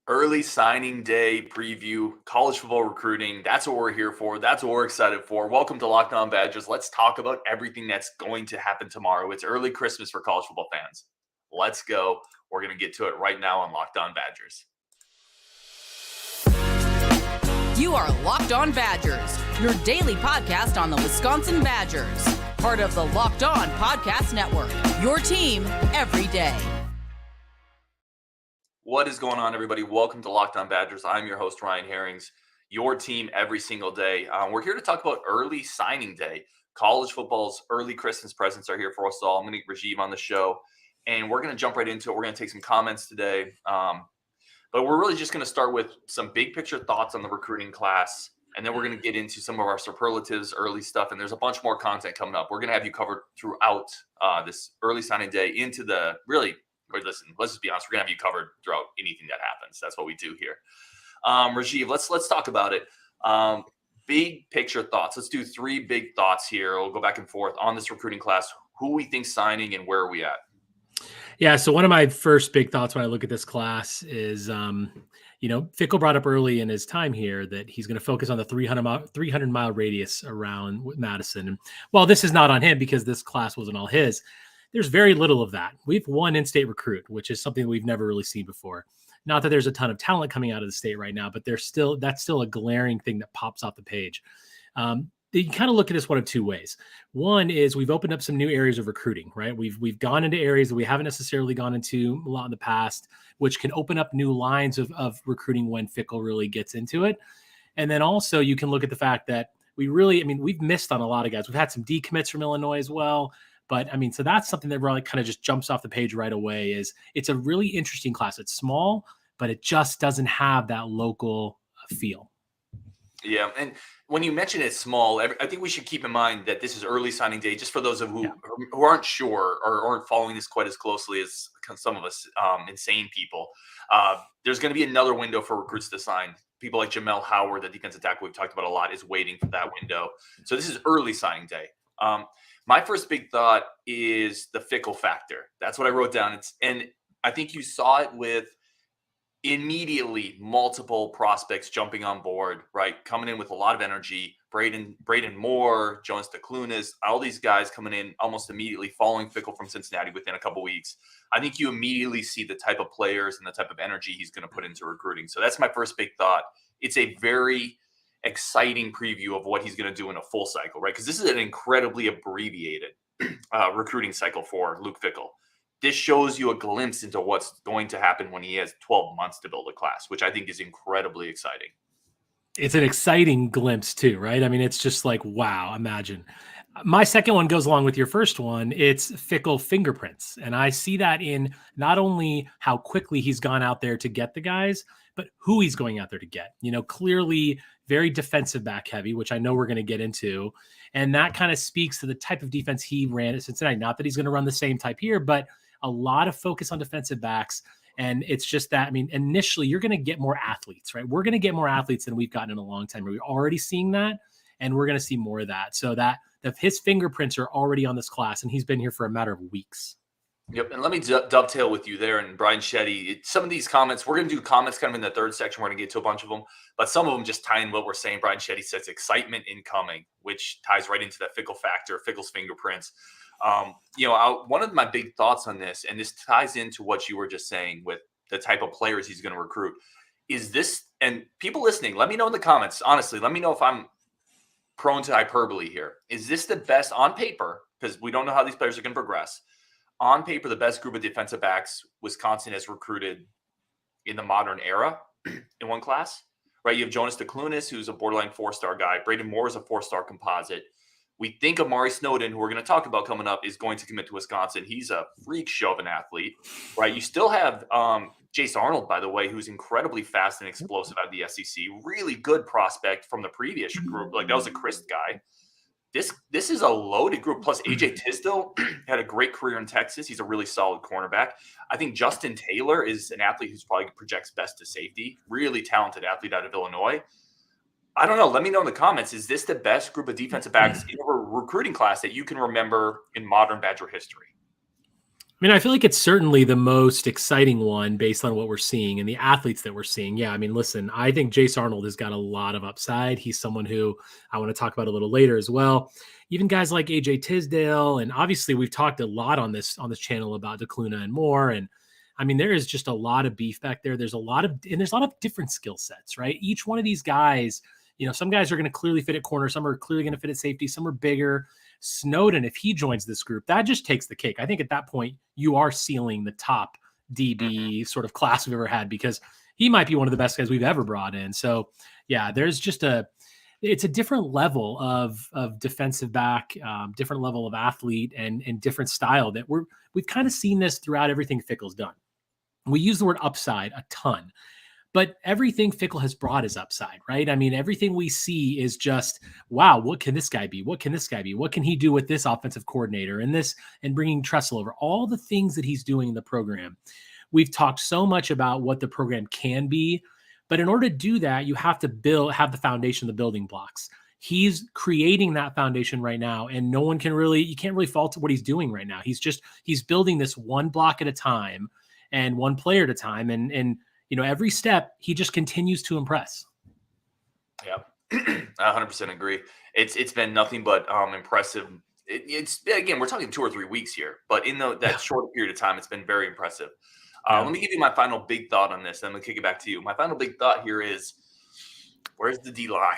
Early signing day preview, college football recruiting. That's what we're here for. That's what we're excited for. Welcome to Locked On Badgers. Let's talk about everything that's going to happen tomorrow. It's early Christmas for college football fans. Let's go. We're going to get to it right now on Locked On Badgers. You are Locked On Badgers, your daily podcast on the Wisconsin Badgers. Part of the Locked On Podcast Network, your team every day. What is going on, everybody? Welcome to Locked On Badgers. I'm your host, Ryan Herrings, your team every single day. We're here to talk about early signing day. College football's early Christmas presents are here for us all. I'm going to get Rajeev on the show, and we're going to jump right into it. We're going to take some comments today, but we're really just going to start with some big picture thoughts on the recruiting class, and then we're going to get into some of our superlatives, early stuff, and there's a bunch more content coming up. We're going to have you covered throughout this early signing day into the really – listen, let's just be honest. We're going to have you covered throughout anything that happens. That's what we do here. Rajeev, let's talk about it. Big picture thoughts. Let's do three big thoughts here. We'll go back and forth on this recruiting class. Who we think signing and where are we at? Yeah, so one of my first big thoughts when I look at this class is, Fickell brought up early in his time here that he's going to focus on the 300-mile radius around Madison. And while this is not on him because this class wasn't all his, there's very little of that. We've one in-state recruit, which is something we've never really seen before. Not that there's a ton of talent coming out of the state right now, but that's still a glaring thing that pops off the page. You can kind of look at this one of two ways. One is we've opened up some new areas of recruiting, right? We've gone into areas that we haven't necessarily gone into a lot in the past, which can open up new lines of recruiting when Fickell really gets into it. And then also you can look at the fact that we've missed on a lot of guys. We've had some decommits from Illinois as well. But so that's something that really kind of just jumps off the page right away. Is it's a really interesting class. It's small, but it just doesn't have that local feel. Yeah, and when you mention it's small, I think we should keep in mind that this is early signing day. Just for those of who aren't sure or aren't following this quite as closely as some of us insane people, there's going to be another window for recruits to sign. People like Jamel Howard, the defensive tackle we've talked about a lot, is waiting for that window. So this is early signing day. My first big thought is the Fickell factor. That's what I wrote down. And I think you saw it with immediately multiple prospects jumping on board, right? Coming in with a lot of energy. Braden Moore, Jonas DeClunis, all these guys coming in almost immediately following Fickell from Cincinnati within a couple weeks. I think you immediately see the type of players and the type of energy he's going to put into recruiting. So that's my first big thought. It's a very exciting preview of what he's going to do in a full cycle, right? Because this is an incredibly abbreviated recruiting cycle for Luke Fickell. This shows you a glimpse into what's going to happen when he has 12 months to build a class, which I think is incredibly exciting. It's an exciting glimpse too, right? It's just like, wow, imagine. My second one goes along with your first one. It's Fickell fingerprints. And I see that in not only how quickly he's gone out there to get the guys, but who he's going out there to get. Clearly very defensive back heavy, which I know we're going to get into. And that kind of speaks to the type of defense he ran at Cincinnati. Not that he's going to run the same type here, but a lot of focus on defensive backs. And it's just that, initially you're going to get more athletes, right? We're going to get more athletes than we've gotten in a long time. We're already seeing that, and we're going to see more of that. So that his fingerprints are already on this class, and he's been here for a matter of weeks. Yep, and let me dovetail with you there. And Brian Shetty, some of these comments, we're going to do comments kind of in the third section. We're going to get to a bunch of them, but some of them just tie in what we're saying. Brian Shetty says excitement incoming, which ties right into that Fickell factor, Fickell's fingerprints. One of my big thoughts on this, and this ties into what you were just saying with the type of players he's going to recruit, is this, and people listening, let me know in the comments, honestly, let me know if I'm prone to hyperbole here. Is this the best on paper? Because we don't know how these players are going to progress. On paper, the best group of defensive backs Wisconsin has recruited in the modern era in one class, right? You have Jonas DeClunis, who's a borderline 4-star guy. Braden Moore is a 4-star composite. We think Amari Snowden, who we're going to talk about coming up, is going to commit to Wisconsin. He's a freak show of an athlete, right? You still have Jace Arnold, by the way, who's incredibly fast and explosive out of the SEC. Really good prospect from the previous group. Like, that was a Christ guy. This is a loaded group. Plus, AJ Tisdale had a great career in Texas. He's a really solid cornerback. I think Justin Taylor is an athlete who's probably projects best to safety. Really talented athlete out of Illinois. I don't know. Let me know in the comments. Is this the best group of defensive backs in a recruiting class that you can remember in modern Badger history? I mean, I feel like it's certainly the most exciting one based on what we're seeing and the athletes that we're seeing. Yeah, I mean, listen, I think Jace Arnold has got a lot of upside. He's someone who I want to talk about a little later as well. Even guys like AJ Tisdale, and obviously we've talked a lot on this channel about DeCluna and more. And I mean, there is just a lot of beef back there. There's a lot of different skill sets, right? Each one of these guys, some guys are going to clearly fit at corner, some are clearly going to fit at safety, some are bigger. Snowden, if he joins this group, that just takes the cake. I think at that point, you are sealing the top DB sort of class we've ever had, because he might be one of the best guys we've ever brought in. So, yeah, there's just it's a different level of defensive back, different level of athlete, and different style that we've kind of seen this throughout everything Fickell's done. We use the word upside a ton. But everything Fickell has brought is upside, right? I mean, everything we see is just, wow, what can this guy be? What can this guy be? What can he do with this offensive coordinator and bringing Tressel over? All the things that he's doing in the program. We've talked so much about what the program can be, but in order to do that, you have to have the foundation, the building blocks. He's creating that foundation right now, and you can't really fault what he's doing right now. He's building this one block at a time and one player at a time, and every step he just continues to impress. Yeah, I 100% agree. It's been nothing but impressive. It's again, we're talking 2 or 3 weeks here, but in that short period of time, it's been very impressive. Let me give you my final big thought on this, then I'm gonna kick it back to you. My final big thought here is, where's the D line,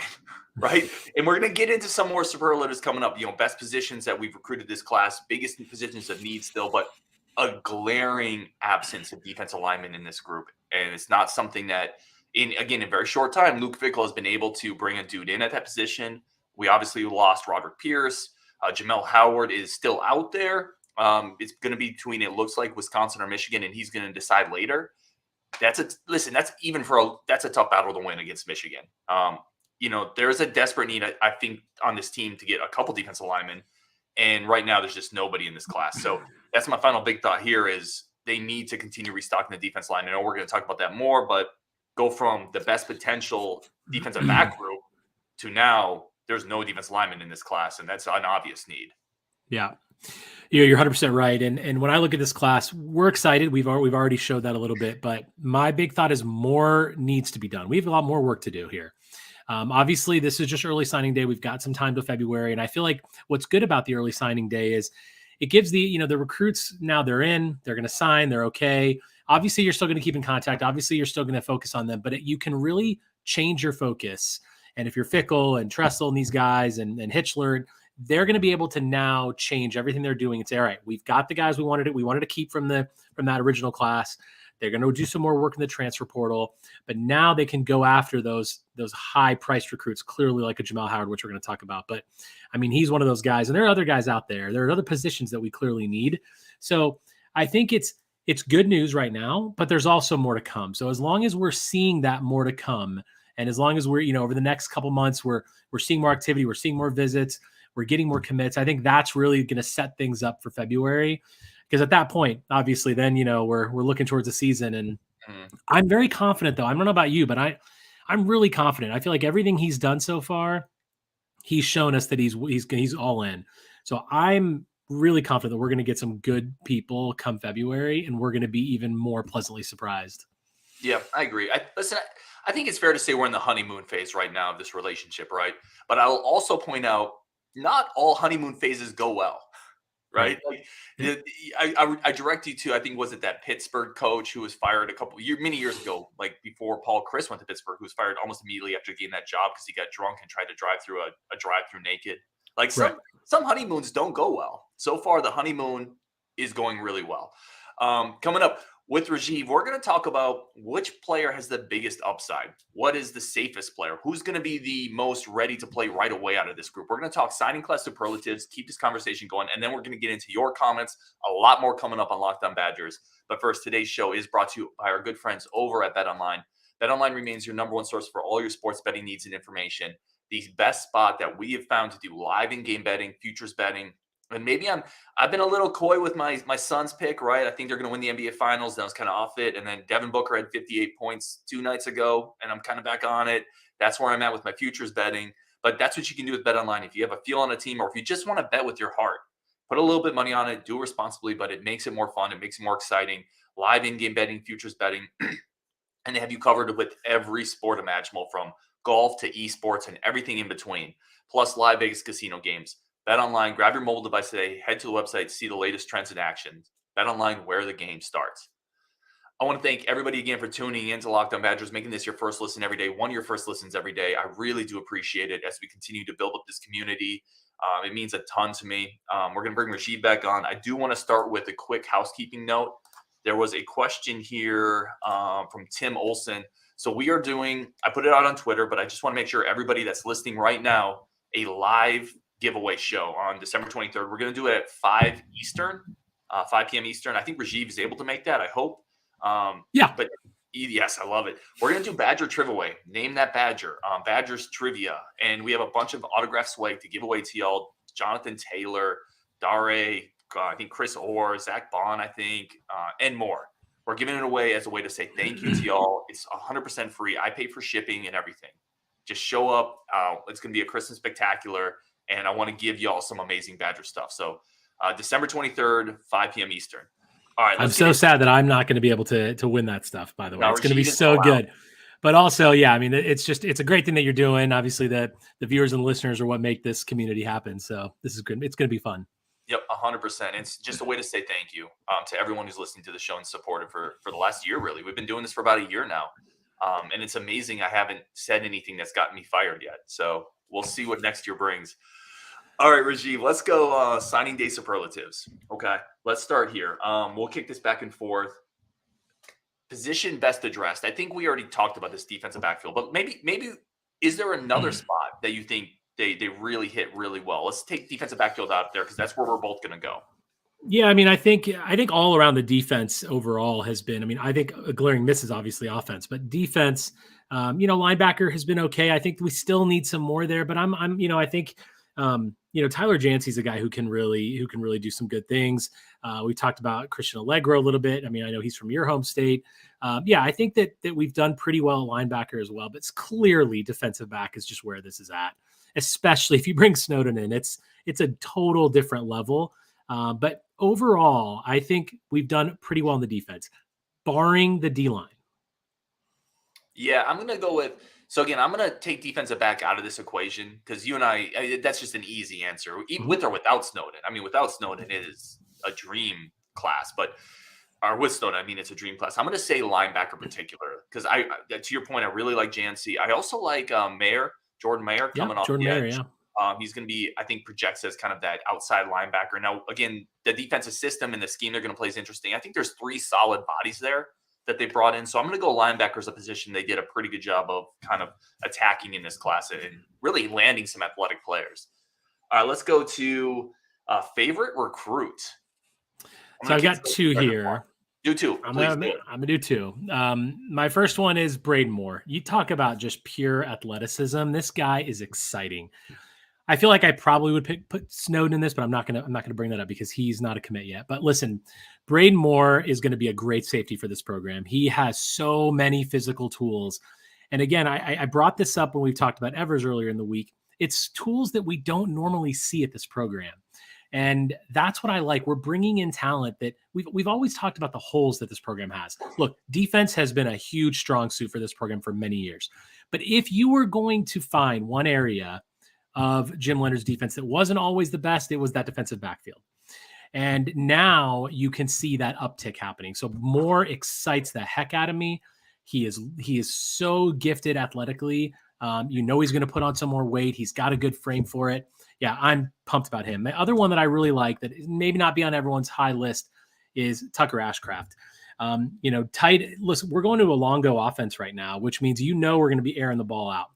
right? And we're gonna get into some more superlatives coming up. Best positions that we've recruited this class, biggest positions of need still, but a glaring absence of defensive linemen in this group. And it's not something that, in a very short time, Luke Fickell has been able to bring a dude in at that position. We obviously lost Roderick Pierce. Jamel Howard is still out there. It's going to be between, it looks like, Wisconsin or Michigan, and he's going to decide later. That's a tough battle to win against Michigan. There's a desperate need, I think, on this team to get a couple defensive linemen. And right now, there's just nobody in this class. So that's my final big thought here is they need to continue restocking the defense line. I know we're going to talk about that more, but go from the best potential defensive back group to now there's no defense lineman in this class, and that's an obvious need. Yeah. You're 100% right. And when I look at this class, we're excited. We've already showed that a little bit, but my big thought is more needs to be done. We have a lot more work to do here. Obviously, this is just early signing day. We've got some time till February. And I feel like what's good about the early signing day is it gives the recruits, now they're in, they're going to sign, they're okay. Obviously, you're still going to keep in contact. Obviously, you're still going to focus on them, but you can really change your focus. And if you're Fickell and Tressel and these guys and Hitchler, they're going to be able to now change everything they're doing and say, all right, we've got the guys we wanted to keep from that original class. They're going to do some more work in the transfer portal, but now they can go after those high-priced recruits, clearly like a Jamel Howard, which we're going to talk about. But, I mean, he's one of those guys, and there are other guys out there. There are other positions that we clearly need. So I think it's good news right now, but there's also more to come. So as long as we're seeing that more to come, and as long as we're, over the next couple months, we're seeing more activity, we're seeing more visits, we're getting more commits, I think that's really going to set things up for February. Because at that point, obviously, then, we're looking towards the season. And I'm very confident, though. I don't know about you, but I'm really confident. I feel like everything he's done so far, he's shown us that he's all in. So I'm really confident that we're going to get some good people come February, and we're going to be even more pleasantly surprised. Yeah, I agree. I think it's fair to say we're in the honeymoon phase right now of this relationship, right? But I'll also point out, not all honeymoon phases go well. Right. Like, I direct you to, I think, was it that Pittsburgh coach who was fired many years ago, like before Paul Chris went to Pittsburgh, who was fired almost immediately after getting that job because he got drunk and tried to drive through a drive-through naked. Like some honeymoons don't go well. So far, the honeymoon is going really well. Coming up with Rajeev, we're going to talk about which player has the biggest upside. What is the safest player? Who's going to be the most ready to play right away out of this group? We're going to talk signing class superlatives, keep this conversation going, and then we're going to get into your comments. A lot more coming up on Locked On Badgers. But first, today's show is brought to you by our good friends over at BetOnline. BetOnline remains your number one source for all your sports betting needs and information. The best spot that we have found to do live in-game betting, futures betting. And maybe I've been a little coy with my Suns pick, right? I think they're going to win the NBA Finals. That was kind of off it. And then Devin Booker had 58 points 2 nights ago, and I'm kind of back on it. That's where I'm at with my futures betting. But that's what you can do with BetOnline. If you have a feel on a team, or if you just want to bet with your heart, Put a little bit of money on it, do it responsibly, but it makes it more fun. It makes it more exciting. Live in-game betting, futures betting, and they have you covered with every sport imaginable, from golf to esports and everything in between, plus live Vegas casino games. Bet online, grab your mobile device today, head to the website, see the latest trends in action. Bet online, where the game starts. I want to thank everybody again for tuning in to Locked On Badgers, making this your first listen every day, one of your first listens every day. I really do appreciate it as we continue to build up this community. It means a ton to me. We're going to bring Rajeev back on. I do want to start with a quick housekeeping note. There was a question here from Tim Olson. So we are doing, I put it out on Twitter, but I just want to make sure everybody that's listening right now, a live giveaway show on December 23rd. We're going to do it at 5 Eastern, 5 p.m. Eastern. I think Rajeev is able to make that, I hope. Yeah. But yes, I love it. We're going to do Badger Triviaway. Name that Badger. Badgers Trivia. And we have a bunch of autograph swag to give away to y'all. Jonathan Taylor, Dare, I think Chris Orr, Zach Bond, I think, and more. We're giving it away as a way to say thank you to y'all. It's 100% free. I pay for shipping and everything. Just show up. It's going to be a Christmas spectacular, and I want to give y'all some amazing Badger stuff. So December 23rd, 5 p.m. Eastern. All right. I'm so sad that I'm not going to be able to win that stuff, by the way. No, it's going to be Rajeev so is good. But also, yeah, I mean, it's a great thing that you're doing. Obviously, the viewers and listeners are what make this community happen. So this is good. It's going to be fun. Yep, 100%. It's just a way to say thank you to everyone who's listening to the show and supported for the last year, really. We've been doing this for about a year now. And it's amazing I haven't said anything that's gotten me fired yet. So we'll see what next year brings. All right, Rajeev, let's go signing day superlatives. Okay, let's start here. We'll kick this back and forth. Position best addressed. I think we already talked about this defensive backfield, but maybe is there another spot that you think they really hit really well? Let's take defensive backfield out there because that's where we're both going to go. Yeah, I mean, I think all around the defense overall has been. I mean, I think a glaring miss is obviously offense, but defense. Linebacker has been okay. I think we still need some more there, but I think. Tyler Jancy's a guy who can really do some good things. We talked about Christian Allegro a little bit. I mean, I know he's from your home state. I think that we've done pretty well at linebacker as well, but it's clearly defensive back is just where this is at, especially if you bring Snowden in. It's a total different level. But overall, I think we've done pretty well in the defense, barring the D-line. Yeah, I'm going to go with. So again, I'm going to take defensive back out of this equation because you and I, that's just an easy answer, even with or without Snowden. I mean, without Snowden, it is a dream class, or with Snowden, I mean, it's a dream class. I'm going to say linebacker particular because to your point, I really like Jancy. I also like Jordan Mayer coming off the edge. He's going to be, I think, projects as kind of that outside linebacker. Now, again, the defensive system and the scheme they're going to play is interesting. I think there's 3 solid bodies there that they brought in. So I'm going to go linebacker as a position they did a pretty good job of kind of attacking in this class and really landing some athletic players. All right, let's go to favorite recruit. So I've got 2 here. Do 2. I'm gonna do 2. My first one is Braden Moore. You talk about just pure athleticism. This guy is exciting. I feel like I probably would put Snowden in this, but I'm not gonna bring that up because he's not a commit yet. But listen, Braden Moore is going to be a great safety for this program. He has so many physical tools. And again, I brought this up when we talked about Evers earlier in the week. It's tools that we don't normally see at this program. And that's what I like. We're bringing in talent that we've always talked about the holes that this program has. Look, defense has been a huge strong suit for this program for many years. But if you were going to find one area of Jim Leonard's defense that wasn't always the best, it was that defensive backfield. And now you can see that uptick happening. So Moore excites the heck out of me. He is so gifted athletically. He's going to put on some more weight. He's got a good frame for it. Yeah, I'm pumped about him. The other one that I really like that maybe not be on everyone's high list is Tucker Ashcraft. Listen, we're going to a Longo offense right now, which means we're going to be airing the ball out.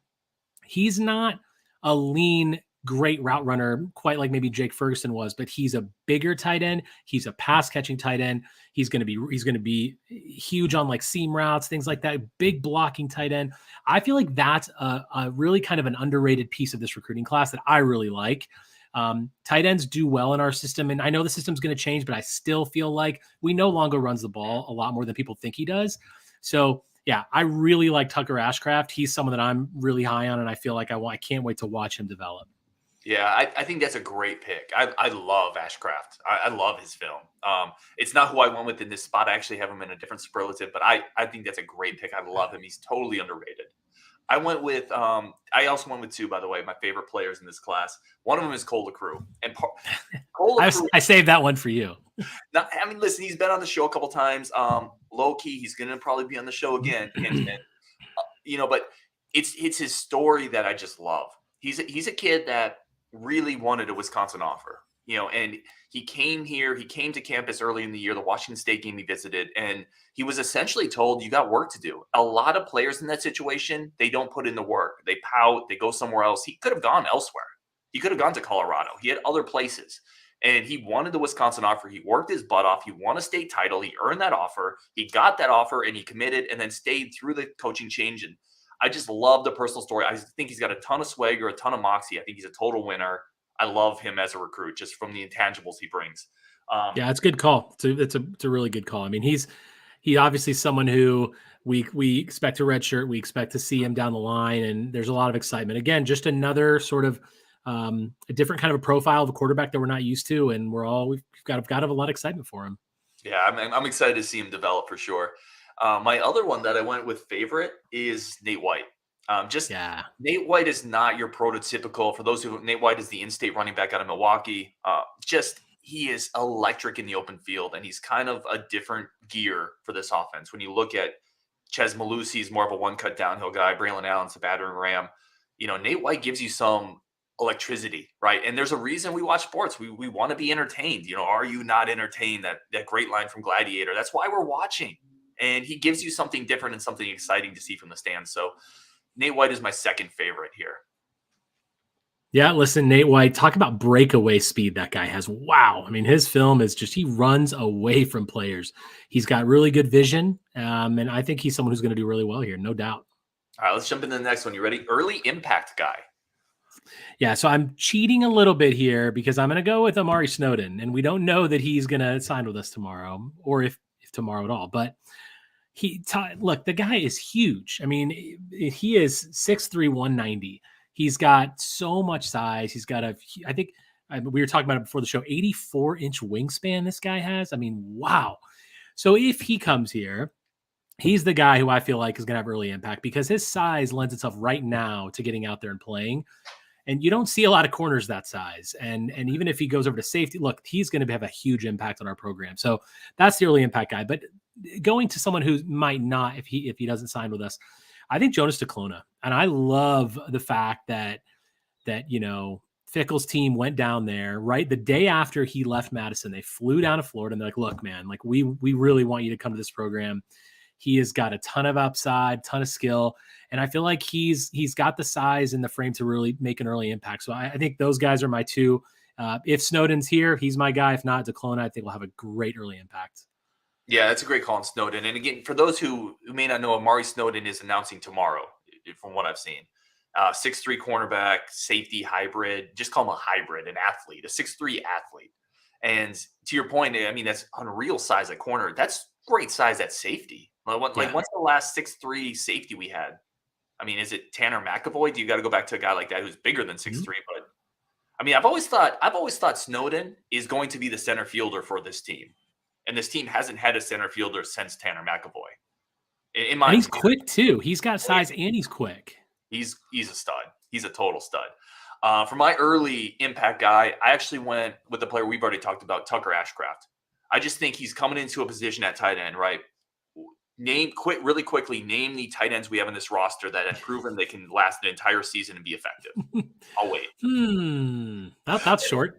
He's not a lean, great route runner, quite like maybe Jake Ferguson was, but he's a bigger tight end. He's a pass catching tight end. He's going to be huge on like seam routes, things like that. Big blocking tight end. I feel like that's a really kind of an underrated piece of this recruiting class that I really like. Tight ends do well in our system, and I know the system's going to change, but I still feel like we no longer runs the ball a lot more than people think he does. So yeah, I really like Tucker Ashcraft. He's someone that I'm really high on, and I feel like I can't wait to watch him develop. Yeah, I think that's a great pick. I love Ashcraft. I love his film. It's not who I went with in this spot. I actually have him in a different superlative, but I think that's a great pick. I love him. He's totally underrated. I also went with two, by the way, my favorite players in this class. One of them is Cole LaCrue. And Cole LaCrue, I saved that one for you. listen, he's been on the show a couple times. Low key, he's going to probably be on the show again. But it's his story that I just love. He's a kid that really wanted a Wisconsin offer, and he came here. He came to campus early in the year, the Washington State game he visited, and he was essentially told, you got work to do. A lot of players in that situation, they don't put in the work. They pout. They go somewhere else. He could have gone elsewhere. He could have gone to Colorado. He had other places. And he wanted the Wisconsin offer. He worked his butt off. He won a state title. He earned that offer. He got that offer, and he committed and then stayed through the coaching change. And I just love the personal story. I think he's got a ton of swagger, a ton of moxie. I think he's a total winner. I love him as a recruit just from the intangibles he brings. Yeah, it's a good call. It's a really good call. I mean, he obviously someone who we expect a redshirt. We expect to see him down the line, and there's a lot of excitement. Again, just another sort of a different kind of a profile of a quarterback that we're not used to, and we've got a lot of excitement for him. Yeah, I'm excited to see him develop for sure. My other one that I went with favorite is Nate White. Nate White is not your prototypical. For those who Nate White is the in-state running back out of Milwaukee. He is electric in the open field, and he's kind of a different gear for this offense. When you look at Ches Malusi, is more of a one-cut downhill guy. Braylon Allen's a battering ram. Nate White gives you some electricity, right? And there's a reason we watch sports. We want to be entertained. Are you not entertained? That great line from Gladiator. That's why we're watching. And he gives you something different and something exciting to see from the stands. So Nate White is my second favorite here. Yeah, listen, Nate White, talk about breakaway speed that guy has. Wow. I mean, his film is just, he runs away from players. He's got really good vision, and I think he's someone who's going to do really well here, no doubt. All right, let's jump into the next one. You ready? Early impact guy. Yeah, so I'm cheating a little bit here because I'm going to go with Amari Snowden, and we don't know that he's going to sign with us tomorrow, or if tomorrow at all. But look, the guy is huge. I mean, he is 6'3", 190. He's got so much size. He's got we were talking about it before the show, 84-inch wingspan this guy has. I mean, wow. So if he comes here, he's the guy who I feel like is going to have early impact because his size lends itself right now to getting out there and playing. And you don't see a lot of corners that size. And even if he goes over to safety, look, he's going to have a huge impact on our program. So that's the early impact guy. But going to someone who might not, if he doesn't sign with us, I think Jonas DeClona. And I love the fact that Fickell's team went down there right the day after he left Madison. They flew down to Florida and they're like, look, man, like we really want you to come to this program. He has got a ton of upside, ton of skill. And I feel like he's got the size and the frame to really make an early impact. So I think those guys are my two. If Snowden's here, he's my guy. If not, DeClona, I think will have a great early impact. Yeah, that's a great call on Snowden. And again, for those who may not know, Amari Snowden is announcing tomorrow, from what I've seen. 6'3" cornerback, safety hybrid. Just call him a hybrid, an athlete, a 6'3" athlete. And to your point, I mean, that's unreal size at corner. That's great size at safety. What's the last 6'3" safety we had? I mean, is it Tanner McAvoy? Do you got to go back to a guy like that who's bigger than 6'3"? Mm-hmm. But I mean, I've always thought Snowden is going to be the center fielder for this team. And this team hasn't had a center fielder since Tanner McAvoy. And he's quick too. He's got size and he's quick. He's a stud. He's a total stud. For my early impact guy, I actually went with the player we've already talked about, Tucker Ashcraft. I just think he's coming into a position at tight end, right? Really quickly, name the tight ends we have in this roster that have proven they can last an entire season and be effective. I'll wait. That's short.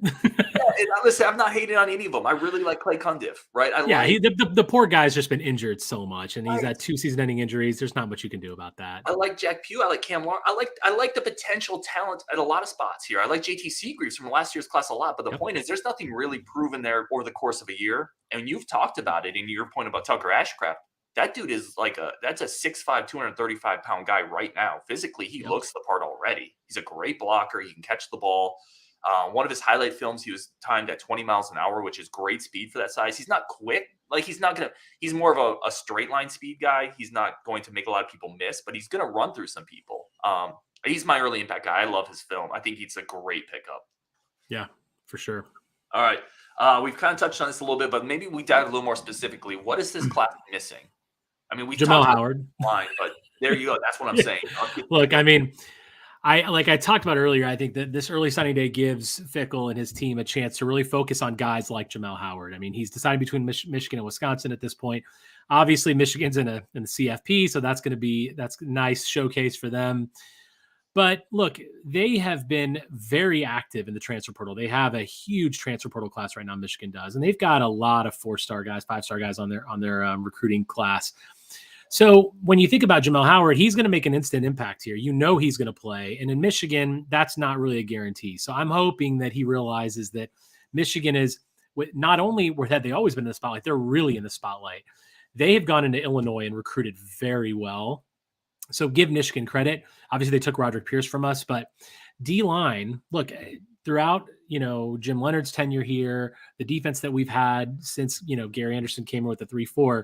Listen, I'm not hating on any of them. I really like Clay Cundiff, right? The poor guy's just been injured so much, and he's had 2 season-ending injuries. There's not much you can do about that. I like Jack Pugh. I like Cam Long. I like the potential talent at a lot of spots here. I like JT Seagreaves from last year's class a lot, but the point is there's nothing really proven there over the course of a year. And you've talked about it in your point about Tucker Ashcraft. That dude is that's a 6'5", 235-pound guy right now. Physically, he looks the part already. He's a great blocker. He can catch the ball. One of his highlight films, he was timed at 20 miles an hour, which is great speed for that size. He's not quick. He's more of a straight line speed guy. He's not going to make a lot of people miss, but he's going to run through some people. He's my early impact guy. I love his film. I think he's a great pickup. Yeah, for sure. All right. We've kind of touched on this a little bit, but maybe we dive a little more specifically. What is this class missing? I mean, we Jamal talked about Howard. line, but there you go. That's what I'm Yeah. saying. Look, I mean, I talked about earlier, I think that this early signing day gives Fickell and his team a chance to really focus on guys like Jamal Howard. I mean, he's decided between Michigan and Wisconsin at this point. Obviously, Michigan's in the CFP, so that's a nice showcase for them. But look, they have been very active in the transfer portal. They have a huge transfer portal class right now. Michigan does, and they've got a lot of 4-star guys, 5-star guys on their recruiting class. So when you think about Jamal Howard, he's going to make an instant impact here. You know he's going to play, and in Michigan, that's not really a guarantee. So I'm hoping that he realizes that Michigan is not only had they always been in the spotlight, they're really in the spotlight. They have gone into Illinois and recruited very well. So give Michigan credit. Obviously, they took Roderick Pierce from us, but D-line, look, throughout, Jim Leonard's tenure here, the defense that we've had since, Gary Anderson came in with the 3-4,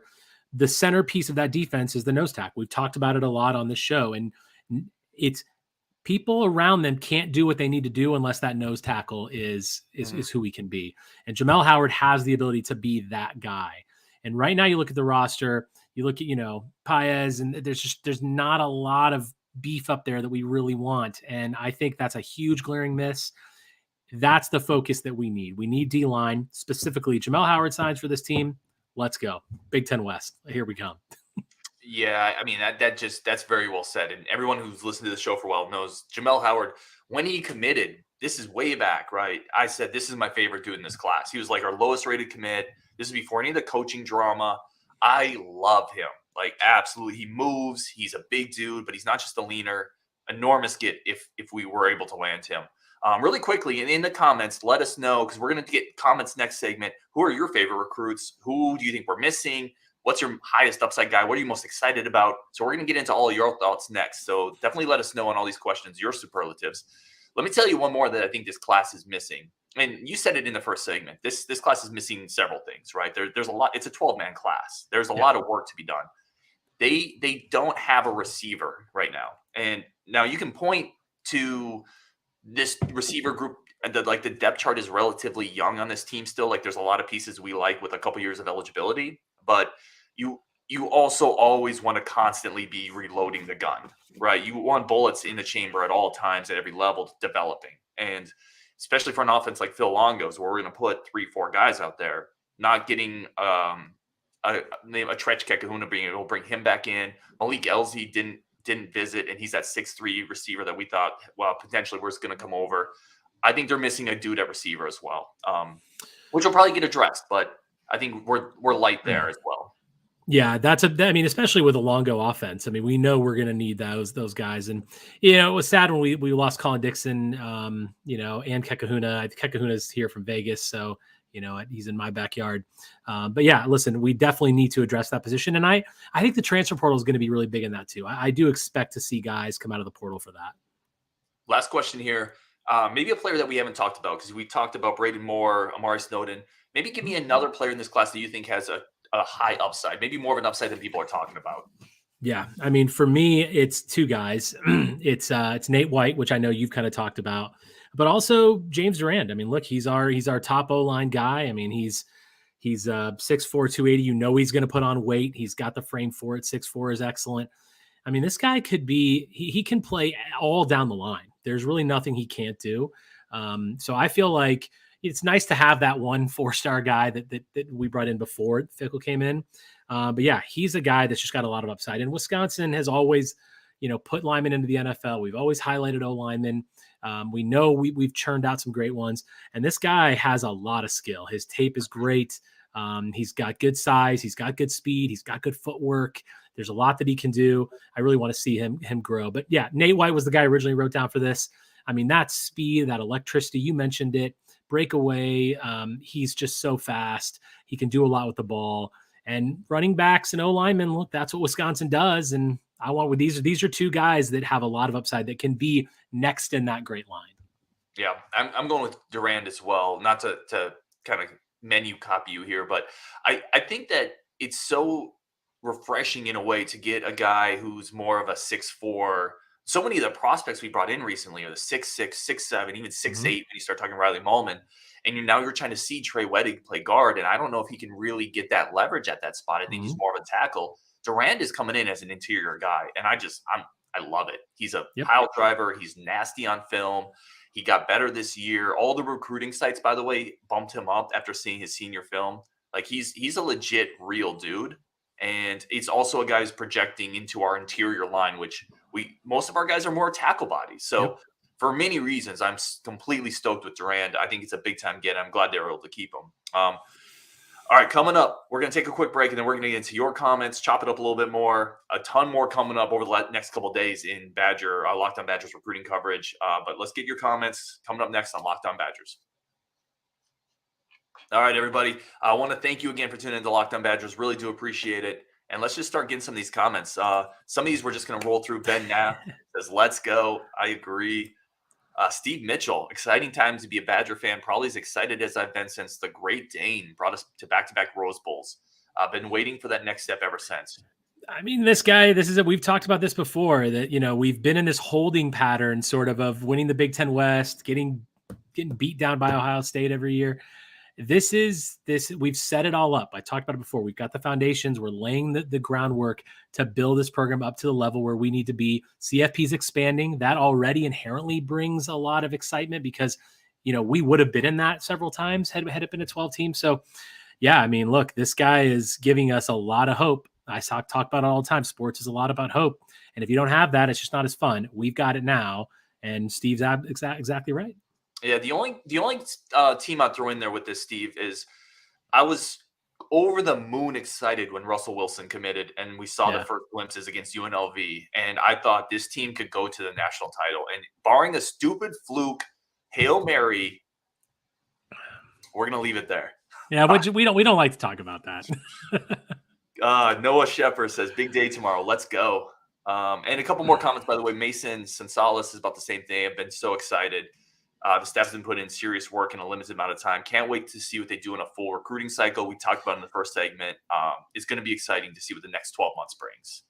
the centerpiece of that defense is the nose tackle. We've talked about it a lot on the show, and it's people around them can't do what they need to do unless that nose tackle is who he can be. And Jamal Howard has the ability to be that guy. And right now you look at the roster, you look at, Paez, and there's not a lot of beef up there that we really want. And I think that's a huge glaring miss. That's the focus that we need. We need D-line, specifically Jamal Howard signs for this team. Let's go. Big Ten West. Here we come. Yeah, I mean, that's very well said. And everyone who's listened to the show for a while knows Jamal Howard, when he committed, this is way back, right? I said, this is my favorite dude in this class. He was like our lowest rated commit. This is before any of the coaching drama. I love him. Like, absolutely. He moves. He's a big dude, but he's not just a leaner. Enormous get if we were able to land him. Really quickly, and in the comments, let us know, because we're going to get comments next segment. Who are your favorite recruits? Who do you think we're missing? What's your highest upside guy? What are you most excited about? So we're going to get into all of your thoughts next. So definitely let us know on all these questions, your superlatives. Let me tell you one more that I think this class is missing. And you said it in the first segment. This class is missing several things, right? There's a lot. It's a 12-man class. There's a lot of work to be done. They don't have a receiver right now. And now you can point to this receiver group, the depth chart is relatively young on this team still. Like, there's a lot of pieces we like with a couple years of eligibility, but you also always want to constantly be reloading the gun, right? You want bullets in the chamber at all times at every level developing. And especially for an offense like Phil Longo's, where we're going to put 3-4 guys out there, not getting a Tretch Kekahuna, being able to bring him back in. Malik Elzy didn't visit, and he's that 6'3" receiver that we thought, well, potentially was going to come over. I think they're missing a dude at receiver as well, which will probably get addressed, but I think we're light there as well. Yeah, especially with a Longo offense. I mean, we know we're going to need those guys. And, it was sad when we lost Colin Dixon, and Kekahuna. Kekahuna's here from Vegas, so, he's in my backyard. But yeah, listen, we definitely need to address that position. And I think the transfer portal is going to be really big in that too. I do expect to see guys come out of the portal for that. Last question here. Maybe a player that we haven't talked about, because we talked about Braden Moore, Amari Snowden. Maybe give me another player in this class that you think has a high upside, maybe more of an upside than people are talking about. Yeah. I mean, for me, it's two guys. It's Nate White, which I know you've kind of talked about, but also James Durand. I mean, look, he's our top O-line guy. I mean, he's 6'4", 280. He's going to put on weight. He's got the frame for it. 6'4" is excellent. I mean, this guy could be, he can play all down the line. There's really nothing he can't do. So I feel like it's nice to have that one 4-star guy that we brought in before Fickell came in. But yeah, he's a guy that's just got a lot of upside. And Wisconsin has always, put linemen into the NFL. We've always highlighted O-linemen. We know we've churned out some great ones. And this guy has a lot of skill. His tape is great. He's got good size. He's got good speed. He's got good footwork. There's a lot that he can do. I really want to see him grow. But yeah, Nate White was the guy I originally wrote down for this. I mean, that speed, that electricity, you mentioned it, breakaway. He's just so fast. He can do a lot with the ball. And running backs and O-linemen, look, that's what Wisconsin does. And I want with these are two guys that have a lot of upside that can be next in that great line. Yeah, I'm going with Durand as well. Not to kind of menu copy you here, but I think that it's so refreshing in a way to get a guy who's more of a 6'4", so many of the prospects we brought in recently are the 6'6", 6'7", even 6'8", when you start talking Riley Mullman. And now you're trying to see Trey Weddig play guard, and I don't know if he can really get that leverage at that spot. I think he's more of a tackle. Durand is coming in as an interior guy, and I love it. He's a pile driver. He's nasty on film. He got better this year. All the recruiting sites, by the way, bumped him up after seeing his senior film. Like he's a legit real dude. And it's also a guy who's projecting into our interior line, which most of our guys are more tackle bodies. So for many reasons, I'm completely stoked with Durand. I think it's a big time get. I'm glad they were able to keep him. All right, coming up, we're going to take a quick break, and then we're going to get into your comments, chop it up a little bit more. A ton more coming up over the next couple of days in Locked On Badgers recruiting coverage. But let's get your comments coming up next on Locked On Badgers. All right, everybody. I want to thank you again for tuning into Locked On Badgers. Really do appreciate it. And let's just start getting some of these comments. Some of these we're just going to roll through. Ben Knapp says, let's go. I agree. Steve Mitchell, exciting times to be a Badger fan. Probably as excited as I've been since the Great Dane brought us to back-to-back Rose Bowls. I've been waiting for that next step ever since. I mean, we've talked about this before, that, we've been in this holding pattern sort of winning the Big Ten West, getting beat down by Ohio State every year. We've set it all up. I talked about it before. We've got the foundations. We're laying the groundwork to build this program up to the level where we need to be. CFP's expanding. That already inherently brings a lot of excitement because, we would have been in that several times had it been a 12 team. So yeah, I mean, look, this guy is giving us a lot of hope. I talk about it all the time. Sports is a lot about hope. And if you don't have that, it's just not as fun. We've got it now. And Steve's exactly right. Yeah, the only team I'd throw in there with this, Steve, is I was over the moon excited when Russell Wilson committed and we saw the first glimpses against UNLV. And I thought this team could go to the national title. And barring a stupid fluke, Hail Mary, we're going to leave it there. Yeah, but we don't like to talk about that. Noah Shepard says, big day tomorrow. Let's go. And a couple more comments, by the way. Mason Sensales is about the same thing. I've been so excited. The staff's been put in serious work in a limited amount of time. Can't wait to see what they do in a full recruiting cycle. We talked about in the first segment. It's going to be exciting to see what the next 12 months brings.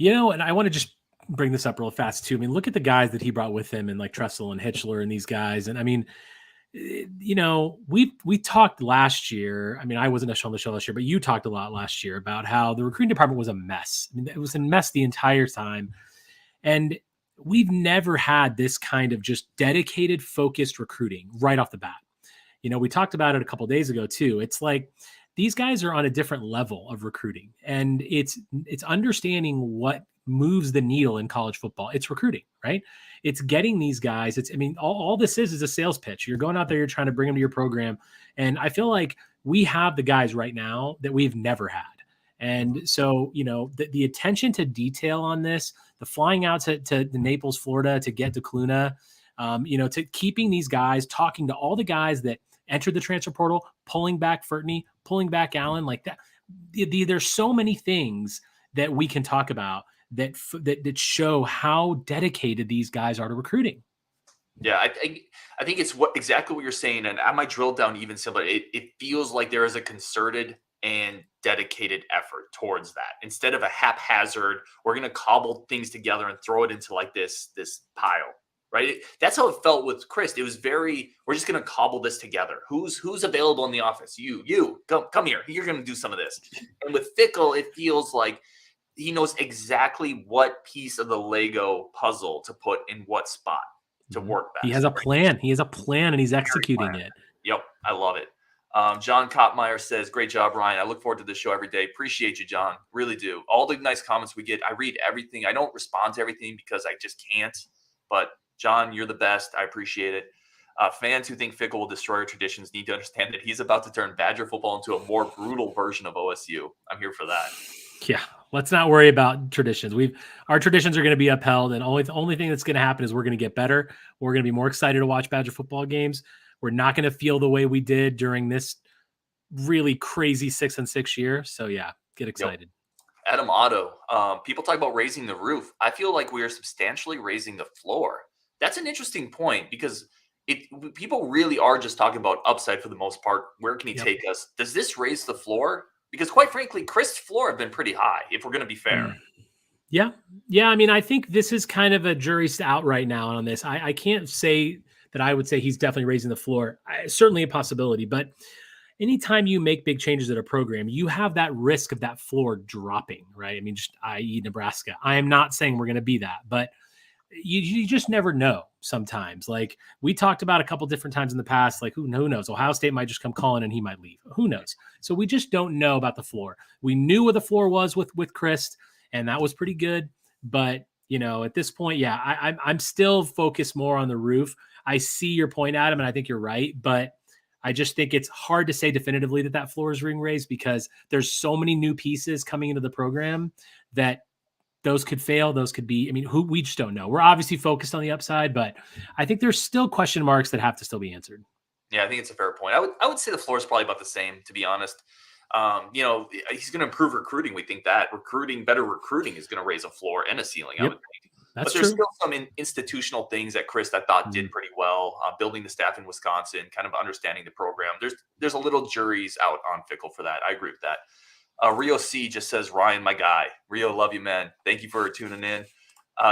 And I want to just bring this up real fast too. I mean, look at the guys that he brought with him, and like Tressel and Hitchler and these guys. And I mean, we talked last year. I mean, I wasn't on the show last year, but you talked a lot last year about how the recruiting department was a mess. I mean, it was a mess the entire time. And we've never had this kind of just dedicated, focused recruiting right off the bat. We talked about it a couple of days ago too. It's like these guys are on a different level of recruiting, and it's understanding what moves the needle in college football. It's recruiting, right? It's getting these guys. All this is a sales pitch. You're going out there, you're trying to bring them to your program. And I feel like we have the guys right now that we've never had. And so, the attention to detail on this, the flying out to Naples, Florida to get to Cluna, to keeping these guys, talking to all the guys that entered the transfer portal, pulling back Furtney, pulling back Allen, like that. There's so many things that we can talk about that show how dedicated these guys are to recruiting. Yeah, I think it's exactly what you're saying, and I might drill down even simpler. It feels like there is a concerted and dedicated effort towards that. Instead of a haphazard, we're going to cobble things together and throw it into like this pile, right? That's how it felt with Chris. It was we're just going to cobble this together. Who's available in the office? You come here. You're going to do some of this. And with Fickell, it feels like he knows exactly what piece of the Lego puzzle to put in what spot to work best. He has a plan. He has a plan, and he's executing it. Yep, I love it. John Kottmeyer says, great job, Ryan. I look forward to this show every day. Appreciate you, John. Really do. All the nice comments we get, I read everything. I don't respond to everything because I just can't. But, John, you're the best. I appreciate it. Fans who think Fickell will destroy our traditions need to understand that he's about to turn Badger football into a more brutal version of OSU. I'm here for that. Yeah, let's not worry about traditions. Our traditions are going to be upheld, and the only thing that's going to happen is we're going to get better. We're going to be more excited to watch Badger football games. We're not going to feel the way we did during this really crazy 6-6 year. So yeah, get excited. Yep. Adam Otto, people talk about raising the roof. I feel like we are substantially raising the floor. That's an interesting point because people really are just talking about upside for the most part. Where can he take us? Does this raise the floor? Because quite frankly, Chris' floor have been pretty high, if we're going to be fair. Yeah. Yeah, I mean, I think this is kind of a jury's out right now on this. I can't say that I would say he's definitely raising the floor. Certainly a possibility, but anytime you make big changes at a program, you have that risk of that floor dropping, right? I mean, just i.e. Nebraska. I am not saying we're going to be that, but you just never know sometimes. Like we talked about a couple different times in the past, like who knows? Ohio State might just come calling and he might leave. Who knows? So we just don't know about the floor. We knew what the floor was with Christ, and that was pretty good. But at this point, yeah, I'm still focused more on the roof. I see your point, Adam, and I think you're right, but I just think it's hard to say definitively that floor is ring raised because there's so many new pieces coming into the program that those could fail. Those could be, we just don't know. We're obviously focused on the upside, but I think there's still question marks that have to still be answered. Yeah, I think it's a fair point. I would say the floor is probably about the same, to be honest. He's going to improve recruiting. We think that better recruiting is going to raise a floor and a ceiling, I would think. That's but there's true. Still some institutional things that Chris, I thought, did pretty well. Building the staff in Wisconsin, kind of understanding the program. There's a little jury's out on Fickell for that. I agree with that. Rio C just says, Ryan, my guy. Rio, love you, man. Thank you for tuning in.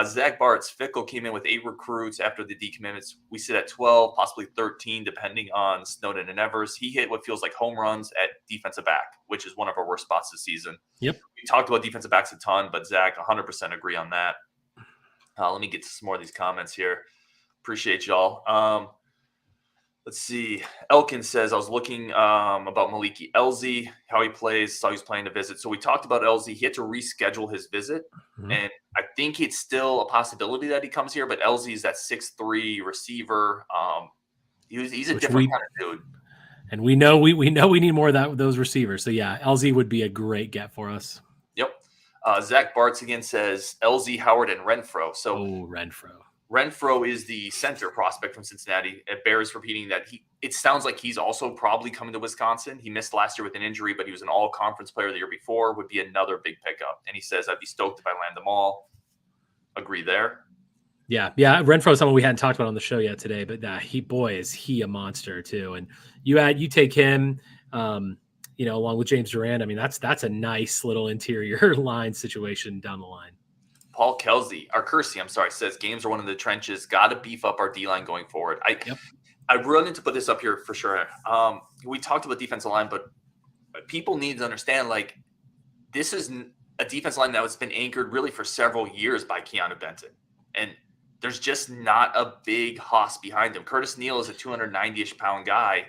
Zach Bartz, Fickell came in with 8 recruits after the decommitments. We sit at 12, possibly 13, depending on Snowden and Evers. He hit what feels like home runs at defensive back, which is one of our worst spots this season. Yep. We talked about defensive backs a ton, but Zach, 100% agree on that. Let me get to some more of these comments here. Appreciate y'all. Let's see. Elkin says, I was looking about Maliki Elzy, how he plays, saw he was planning to visit. So we talked about Elzy. He had to reschedule his visit. And I think it's still a possibility that he comes here, but Elzy is that 6'3" receiver. He's a different kind of dude. And we know we need more of those receivers. So yeah, Elzy would be a great get for us. Yep. Zach Bartz again says Elzy, Howard, and Renfro. So Renfro is the center prospect from Cincinnati. It bears repeating that it sounds like he's also probably coming to Wisconsin. He missed last year with an injury, but he was an all-conference player the year before, would be another big pickup. And he says, I'd be stoked if I land them all. Agree there. Yeah. Renfro is someone we hadn't talked about on the show yet today, but is he a monster too. And you take him, along with James Durant. I mean, that's a nice little interior line situation down the line. Paul Kersey, says games are one of the trenches. Got to beef up our D-line going forward. I really need to put this up here for sure. We talked about defensive line, but people need to understand, like, this is a defensive line that has been anchored really for several years by Keanu Benton. And there's just not a big hoss behind him. Curtis Neal is a 290-ish pound guy.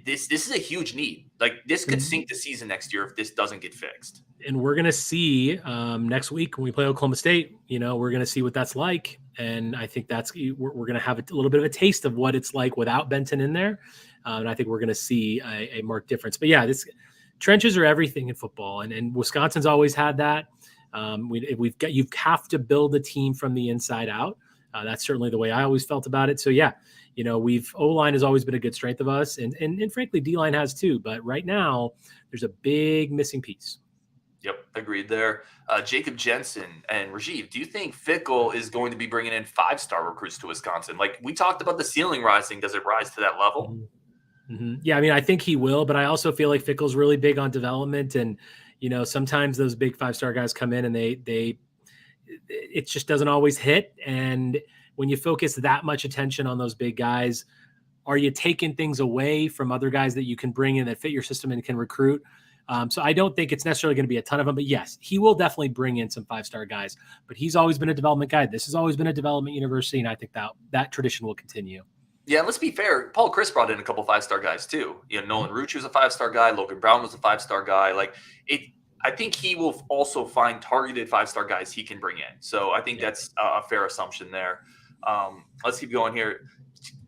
This is a huge need. Like, this could sink the season next year if this doesn't get fixed. And we're going to see next week when we play Oklahoma State, we're going to see what that's like. And I think we're going to have a little bit of a taste of what it's like without Benton in there. And I think we're going to see a marked difference. But yeah, trenches are everything in football. And Wisconsin's always had that. You have to build a team from the inside out. That's certainly the way I always felt about it. So yeah, O-line has always been a good strength of us. And frankly, D-line has too. But right now there's a big missing piece. Yep, agreed there. Jacob Jensen and Rajeev, do you think Fickell is going to be bringing in 5-star recruits to Wisconsin? Like, we talked about the ceiling rising. Does it rise to that level? Mm-hmm. Yeah, I mean, I think he will, but I also feel like Fickell's really big on development. And, sometimes those big 5-star guys come in and it just doesn't always hit. And when you focus that much attention on those big guys, are you taking things away from other guys that you can bring in that fit your system and can recruit? So I don't think it's necessarily going to be a ton of them, but yes, he will definitely bring in some 5-star guys, but he's always been a development guy. This has always been a development university. And I think that tradition will continue. Yeah. Let's be fair. Paul Chris brought in a couple 5-star guys too. Nolan Ruch was a 5-star guy. Logan Brown was a 5-star guy. I think he will also find targeted 5-star guys he can bring in. So I think that's a fair assumption there. Let's keep going here.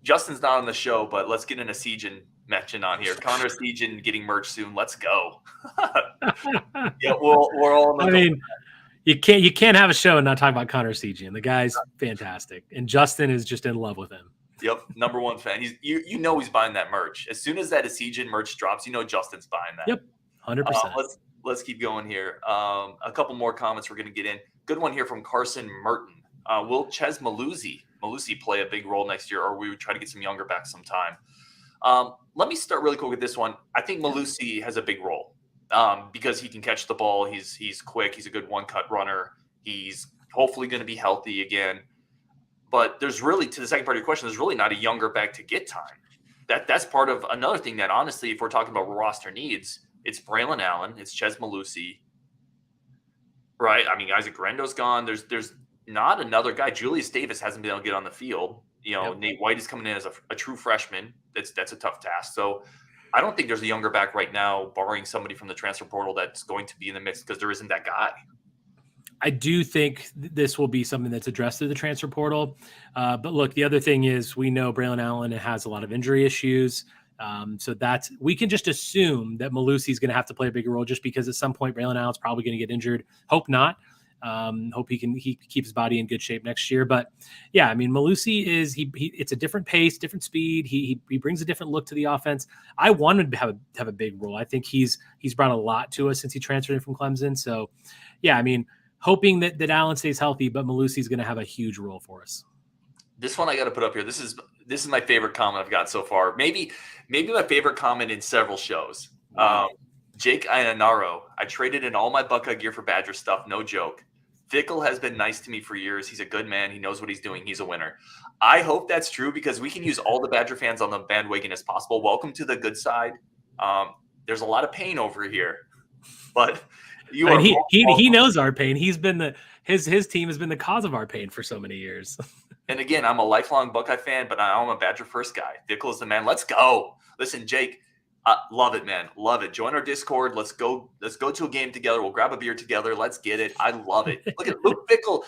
Justin's not on the show, but let's get into Sejan mention on here. Connor Sejan getting merch soon. Let's go. Yeah, we're all. I mean, you can't have a show and not talk about Connor Sejan. The guy's fantastic, and Justin is just in love with him. Yep, number one fan. He's he's buying that merch as soon as that Sejan merch drops. Justin's buying that. Yep, 100%. Let's keep going here. A couple more comments we're going to get in. Good one here from Carson Merton. Will Ches Malusi play a big role next year, or we would try to get some younger backs sometime? Let me start really quick with this one. I think Malusi has a big role. because he can catch the ball. He's quick. He's a good one-cut runner. He's hopefully going to be healthy again. But there's really, to the second part of your question, there's really not a younger back to get time. That's part of another thing that, honestly, if we're talking about roster needs, it's Braylon Allen, it's Chez Malusi, right? I mean, Isaac Rendo's gone. There's not another guy. Julius Davis hasn't been able to get on the field. Yep. Nate White is coming in as a true freshman. That's a tough task. So I don't think there's a younger back right now, barring somebody from the transfer portal, that's going to be in the mix because there isn't that guy. I do think this will be something that's addressed through the transfer portal. But look, the other thing is we know Braylon Allen has a lot of injury issues. So we can just assume that Malusi is going to have to play a bigger role just because at some point Braylon Allen's probably going to get injured. Hope not. Hope he keeps his body in good shape next year. But yeah, I mean, Malusi it's a different pace, different speed. He brings a different look to the offense. I want him to have a big role. I think he's brought a lot to us since he transferred in from Clemson. So yeah, I mean, hoping that Allen stays healthy, but Malusi's going to have a huge role for us. This one I got to put up here. This is my favorite comment I've got so far. Maybe my favorite comment in several shows. Wow. Jake Iannaro, I traded in all my Buckeye gear for Badger stuff. No joke. Fickell has been nice to me for years. He's a good man. He knows what he's doing. He's a winner. I hope that's true because we can use all the Badger fans on the bandwagon as possible. Welcome to the good side. There's a lot of pain over here, but he knows our pain. He's been his team has been the cause of our pain for so many years. And again, I'm a lifelong Buckeye fan, but I'm a Badger first guy. Fickell is the man. Let's go. Listen, Jake, love it, man. Love it. Join our Discord. Let's go to a game together. We'll grab a beer together. Let's get it. I love it. Look at Luke Fickell.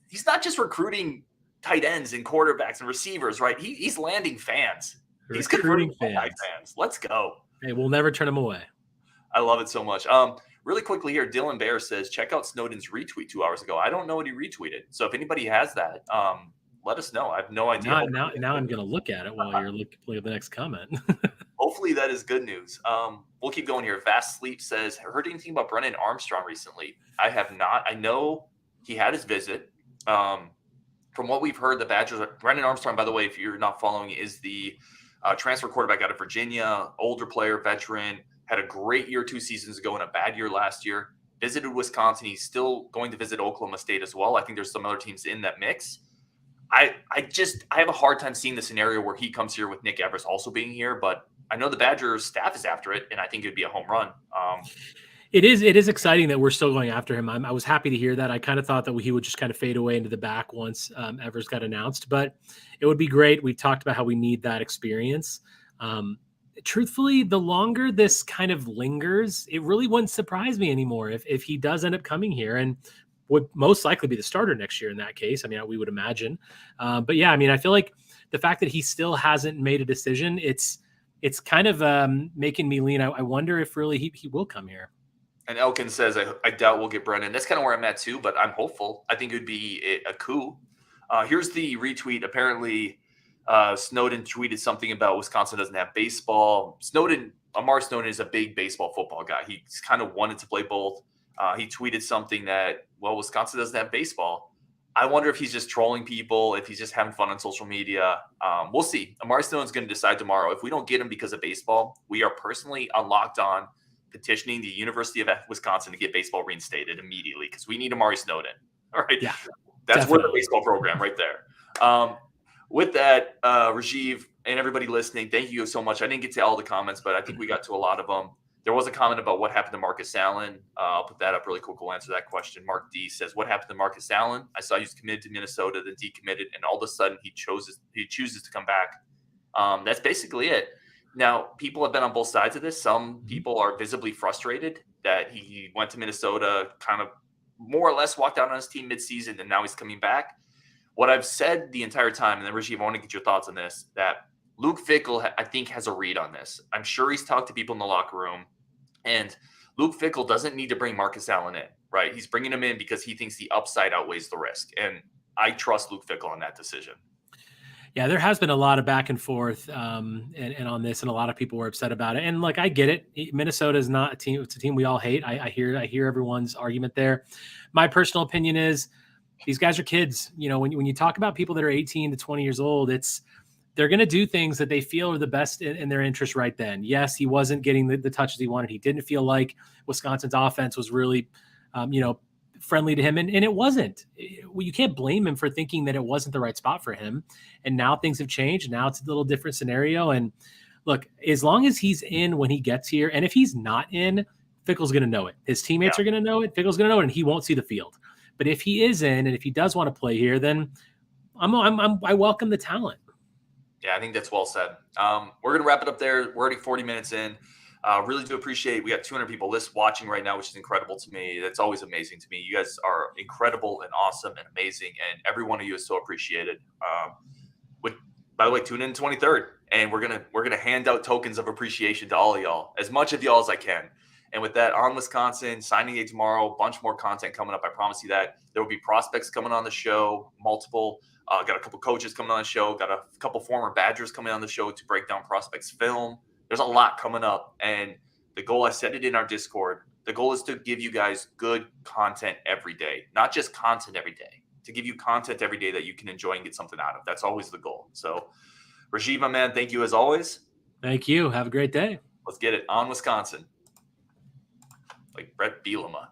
He's not just recruiting tight ends and quarterbacks and receivers, right? He's landing fans. He's converting fans. Let's go. Hey, we'll never turn him away. I love it so much. Really quickly here, Dylan Bear says, check out Snowden's retweet 2 hours ago. I don't know what he retweeted. So if anybody has that, let us know. I have no idea. Now I'm going to look at it while you're looking at the next comment. Hopefully that is good news. We'll keep going here. Vast Sleep says, heard anything about Brennan Armstrong recently? I have not. I know he had his visit. From what we've heard, the Badgers, Brennan Armstrong, by the way, if you're not following, is the transfer quarterback out of Virginia, older player, veteran, had a great year 2 seasons ago and a bad year last year. Visited Wisconsin. He's still going to visit Oklahoma State as well. I think there's some other teams in that mix. I have a hard time seeing the scenario where he comes here with Nick Evers also being here, but I know the Badgers staff is after it, and I think it'd be a home run. It is exciting that we're still going after him. I was happy to hear that. I kind of thought that he would just kind of fade away into the back once Evers got announced, but it would be great. We've talked about how we need that experience. Truthfully, the longer this kind of lingers, it really wouldn't surprise me anymore if he does end up coming here and would most likely be the starter next year in that case. I mean, we would imagine. But yeah, I mean, I feel like the fact that he still hasn't made a decision, it's kind of making me lean. I wonder if really he will come here. And Elkin says, I doubt we'll get Brennan. That's kind of where I'm at too, but I'm hopeful. I think it would be a coup. Here's the retweet. Apparently, Snowden tweeted something about Wisconsin doesn't have baseball. Amar Snowden is a big baseball football guy. He's kind of wanted to play both. He tweeted something that, Wisconsin doesn't have baseball. I wonder if he's just trolling people, if he's just having fun on social media. We'll see. Amari Snowden's going to decide tomorrow. If we don't get him because of baseball, we are personally on Locked On petitioning the University of Wisconsin to get baseball reinstated immediately because we need Amari Snowden. All right. Yeah, that's worth the baseball program right there. With that, Rajeev and everybody listening, thank you so much. I didn't get to all the comments, but I think we got to a lot of them. There was a comment about what happened to Marcus Allen. I'll put that up really quick. We'll answer that question. Mark D says, what happened to Marcus Allen? I saw he was committed to Minnesota, then decommitted, and all of a sudden he chooses to come back. That's basically it. Now, people have been on both sides of this. Some people are visibly frustrated that he went to Minnesota, kind of more or less walked out on his team midseason, and now he's coming back. What I've said the entire time, and then Rajeev, I want to get your thoughts on this, that Luke Fickell, I think, has a read on this. I'm sure he's talked to people in the locker room, and Luke Fickell doesn't need to bring Marcus Allen in, right? He's bringing him in because he thinks the upside outweighs the risk, and I trust Luke Fickell on that decision. Yeah, there has been a lot of back and forth and on this, and a lot of people were upset about it. And I get it. Minnesota is not a team; it's a team we all hate. I hear everyone's argument there. My personal opinion is these guys are kids. When you talk about people that are 18 to 20 years old, they're going to do things that they feel are the best in their interest right then. Yes, he wasn't getting the touches he wanted. He didn't feel like Wisconsin's offense was really, friendly to him. And it wasn't. You can't blame him for thinking that it wasn't the right spot for him. And now things have changed. Now it's a little different scenario. And look, as long as he's in when he gets here, and if he's not in, Fickell's going to know it. His teammates are going to know it. Fickell's going to know it, and he won't see the field. But if he is in, and if he does want to play here, then I welcome the talent. Yeah, I think that's well said. We're going to wrap it up there. We're already 40 minutes in. Really do appreciate, we got 200 people watching right now, which is incredible to me. That's always amazing to me. You guys are incredible and awesome and amazing, and every one of you is so appreciated. By the way, tune in 23rd, and we're gonna hand out tokens of appreciation to all of y'all, as much of y'all as I can. And with that, on Wisconsin, signing day tomorrow, bunch more content coming up. I promise you that. There will be prospects coming on the show, multiple. Got a couple coaches coming on the show. Got a couple former Badgers coming on the show to break down prospects film. There's a lot coming up. And the goal, I said it in our Discord, the goal is to give you guys good content every day. Not just content every day. To give you content every day that you can enjoy and get something out of. That's always the goal. So, Rajeev, my man, thank you as always. Thank you. Have a great day. Let's get it on Wisconsin. Like Brett Bielema.